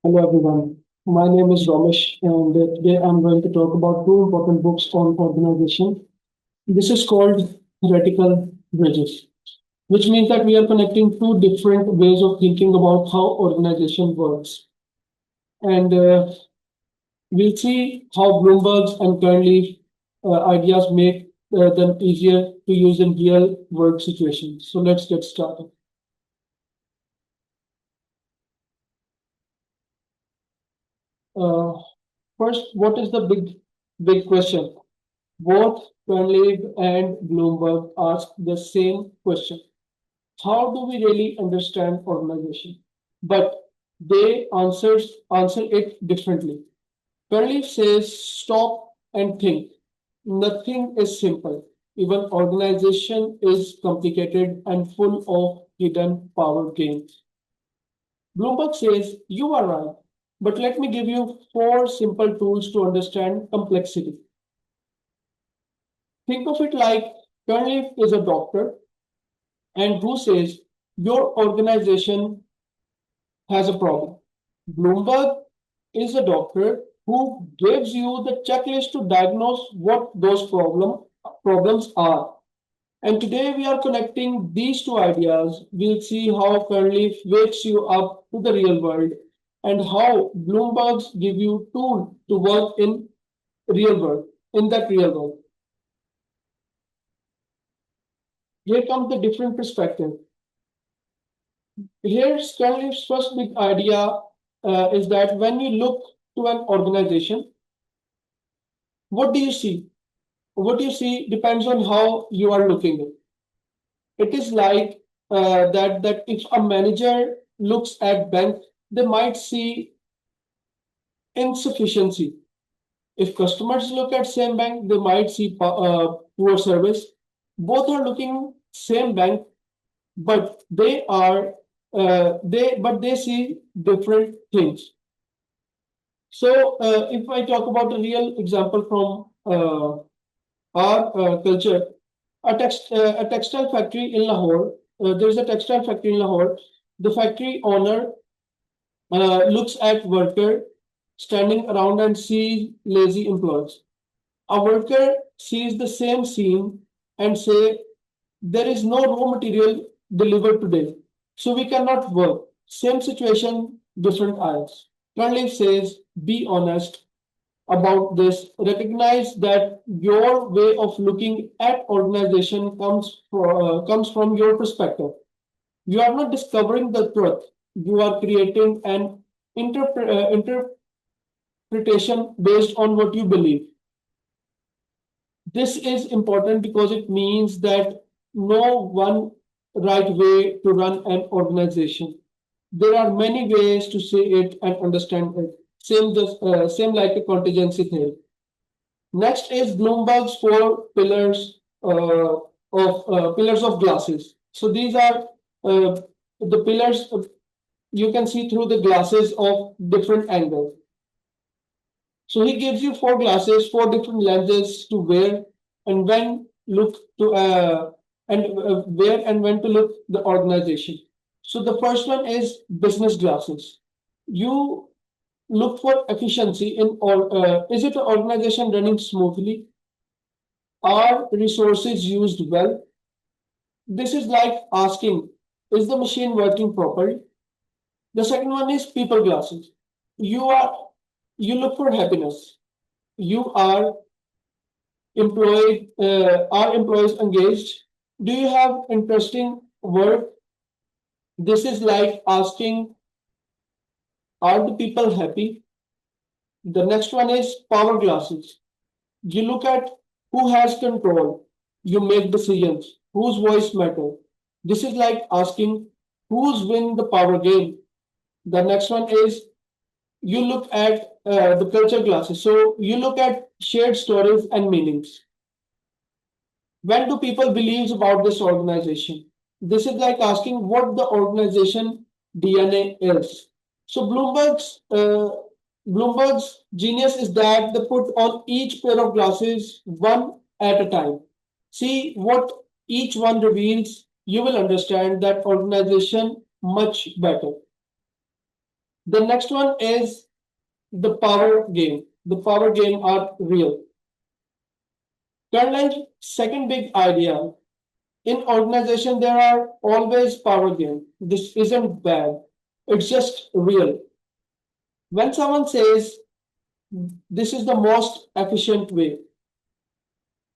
Hello everyone. My name is Romesh and today I'm going to talk about two important books on organization. This is called Theoretical Bridges, which means that we are connecting two different ways of thinking about how organization works. And we'll see how Bloomberg's and Cunliffe ideas make them easier to use in real world situations. So let's get started. Uh, First, what is the big question? Both Cunliffe and Bloomberg ask the same question. How do we really understand organization? But they answer it differently. Cunliffe says stop and think. Nothing is simple. Even organization is complicated and full of hidden power games. Bloomberg says you are right, but let me give you four simple tools to understand complexity. Think of it like Cunliffe is a doctor and who says your organization has a problem. Bloomberg is a doctor who gives you the checklist to diagnose what those problems are. And today we are connecting these two ideas. We'll see how Cunliffe wakes you up to the real world and how Bloomberg's give you tool to work in real world, in that real world. Here comes the different perspective. Here's Cunliffe's first big idea is that when you look to an organization, what do you see? What you see depends on how you are looking at it. It is like that if a manager looks at bank, they might see insufficiency. If customers look at same bank, they might see poor service. Both are looking same bank, but they see different things. So, if I talk about a real example from our culture, a textile factory in Lahore, there is a textile factory in Lahore. The factory owner looks at worker standing around and sees lazy employees. A worker sees the same scene and say, there is no raw material delivered today, so we cannot work. Same situation, different eyes. Cunliffe says, be honest about this. Recognize that your way of looking at organization comes from your perspective. You are not discovering the truth. You are creating an interpretation based on what you believe. This is important because it means that no one right way to run an organization. There are many ways to see it and understand it. Same like a contingency theory. Next is Bloomberg's four pillars of glasses. So these are the pillars you can see through the glasses of different angles. So he gives you four glasses, four different lenses to wear and when look to where and when to look the organization. So the first one is business glasses. You look for efficiency in or is it an organization running smoothly? Are resources used well? This is like asking, is the machine working properly? The second one is people glasses. You are you look for happiness. You are employees engaged? Do you have interesting work? This is like asking, are the people happy? The next one is power glasses. You look at who has control. You make decisions. Whose voice matters. This is like asking who's win the power game. The next one is you look at the culture glasses. So you look at shared stories and meanings. When do people believe about this organization? This is like asking what the organization DNA is. So Bloomberg's genius is that they put on each pair of glasses one at a time. See what each one reveals. You will understand that organization much better. The next one is the power game. The power game are real. Caroline, second big idea. In organization, there are always power game. This isn't bad. It's just real. When someone says this is the most efficient way,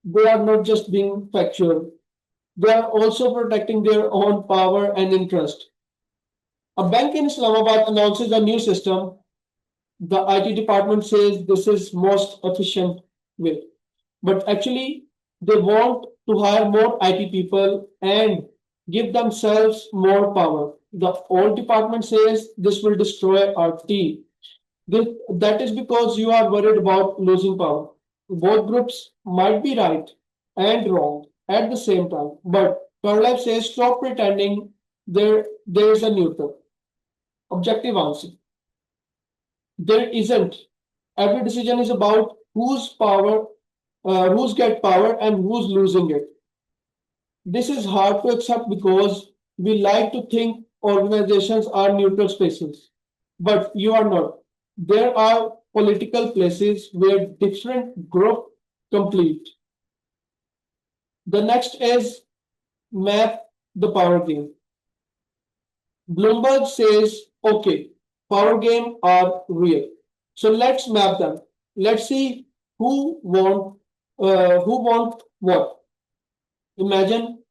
they are not just being factual. They are also protecting their own power and interest. A bank in Islamabad announces a new system. The IT department says this is most efficient way. But actually, they want to hire more IT people and give themselves more power. The old department says this will destroy our team. That is because you are worried about losing power. Both groups might be right and wrong at the same time, but Carlyle says stop pretending there is a neutral, objective answer. There isn't. Every decision is about who's get power and who's losing it. This is hard to accept because we like to think organizations are neutral spaces, but you are not. There are political places where different groups compete. The next is map the power game. Bloomberg says, okay, power game are real. So let's map them. Let's see who want what. Imagine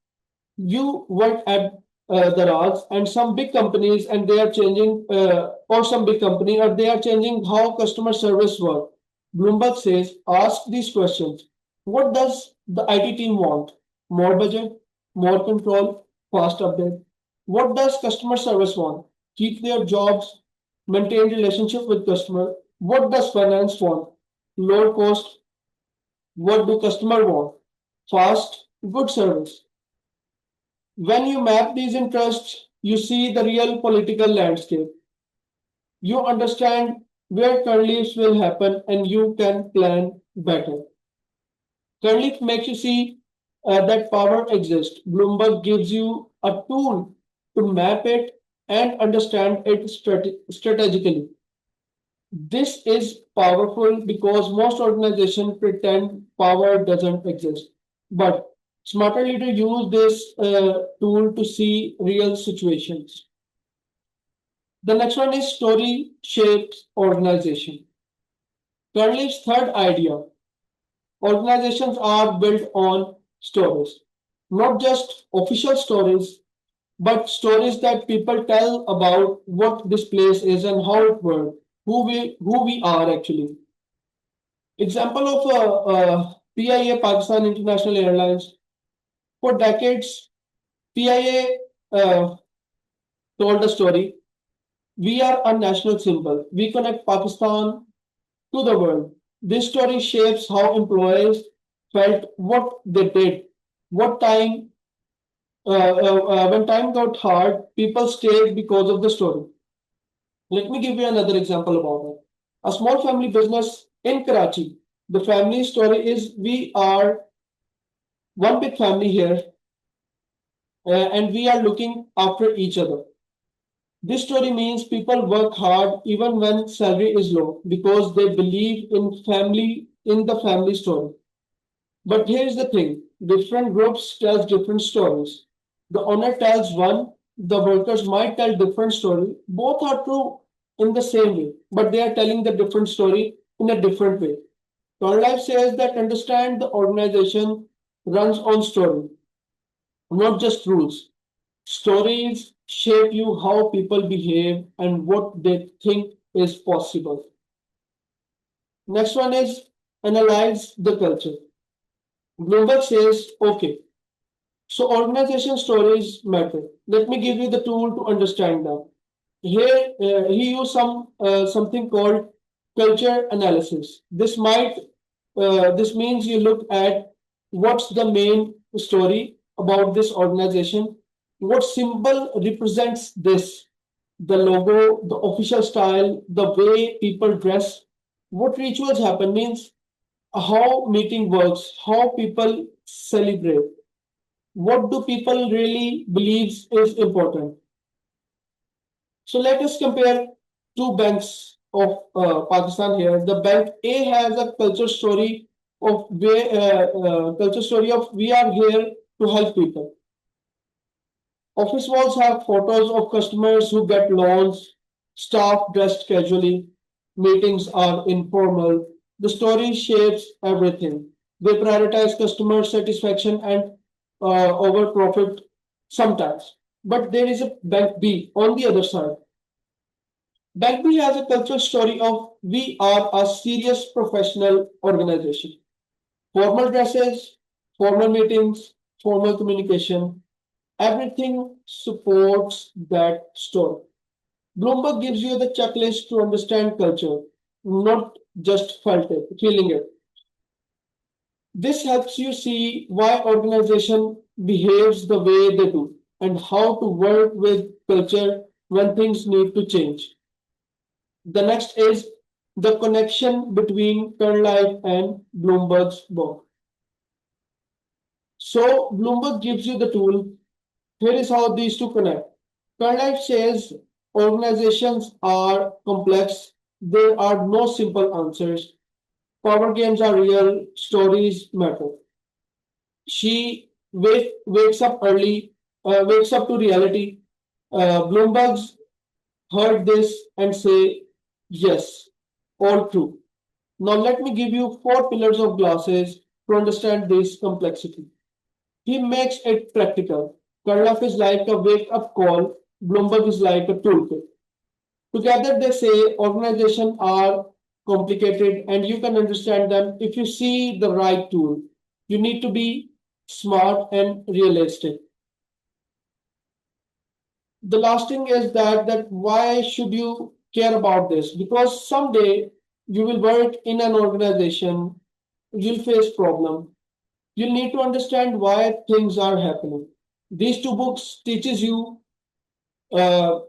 you work at the Raj and some big companies and they are changing or some big company or they are changing how customer service work. Bloomberg says ask these questions. What does the IT team want? More budget, more control, fast update. What does customer service want? Keep their jobs, maintain relationship with customer. What does finance want? Lower cost. What do customer want? Fast, good service. When you map these interests, you see the real political landscape. You understand where Cunliffe will happen and you can plan better. Cunliffe makes you see that power exists. Bloomberg gives you a tool to map it and understand it strategically. This is powerful because most organizations pretend power doesn't exist. But smarter leaders use this tool to see real situations. The next one is story shapes organization. Curly's third idea, organizations are built on stories, not just official stories, but stories that people tell about what this place is and how it works, who we are actually. Example of PIA Pakistan International Airlines. For decades, PIA told a story. We are a national symbol. We connect Pakistan to the world. This story shapes how employees felt what they did, what time when time got hard, people stayed because of the story. Let me give you another example about it. A small family business in Karachi. The family story is we are one big family here and we are looking after each other. This story means people work hard even when salary is low because they believe in the family story. But here's the thing, different groups tell different stories. The owner tells one, the workers might tell different story. Both are true in the same way, but they are telling the different story in a different way. Life says that understand the organization runs on story, not just rules. Stories shape you how people behave and what they think is possible. Next one is analyze the culture. Bloomberg says, okay, so organization stories matter. Let me give you the tool to understand them. Here, he used something called culture analysis. This means you look at what's the main story about this organization, what symbol represents this, the logo, the official style, the way people dress, what rituals happen means how meeting works, how people celebrate, what do people really believes is important. So let us compare. two banks of Pakistan here. The bank A has a culture story of we are here to help people. Office walls have photos of customers who get loans, staff dressed casually, meetings are informal. The story shapes everything. They prioritize customer satisfaction and over profit sometimes. But there is a bank B on the other side. Bank B has a cultural story of we are a serious professional organization. Formal dresses, formal meetings, formal communication, everything supports that story. Bloomberg gives you the checklist to understand culture, not just feeling it. This helps you see why organization behaves the way they do and how to work with culture when things need to change. The next is the connection between Cunliffe and Bloomberg's book. So Bloomberg gives you the tool. Here is how these two connect. Cunliffe says organizations are complex. There are no simple answers. Power games are real. Stories matter. Wakes up early, wakes up to reality. Bloomberg's heard this and say, yes, all true. Now let me give you four pillars of glasses to understand this complexity. He makes it practical. Cunliffe is like a wake-up call. Bloomberg is like a toolkit. Together they say organizations are complicated and you can understand them if you see the right tool. You need to be smart and realistic. The last thing is that why should you care about this? Because someday you will work in an organization, you'll face problem. You need to understand why things are happening. These two books teaches you look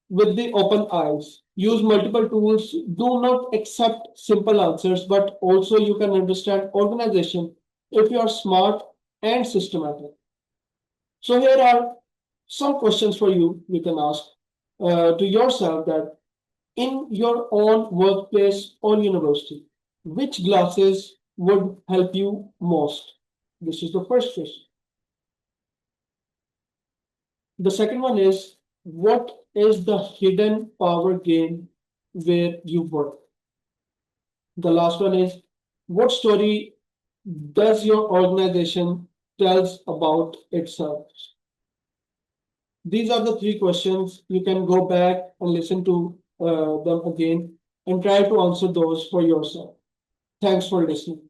with the open eyes. Use multiple tools. Do not accept simple answers, but also you can understand organization if you are smart and systematic. So here are some questions for you you can ask to yourself that in your own workplace or university, which glasses would help you most? This is the first question. The second one is what is the hidden power game where you work? The last one is what story does your organization tells about itself? These are the three questions. You can go back and listen to them again and try to answer those for yourself. Thanks for listening.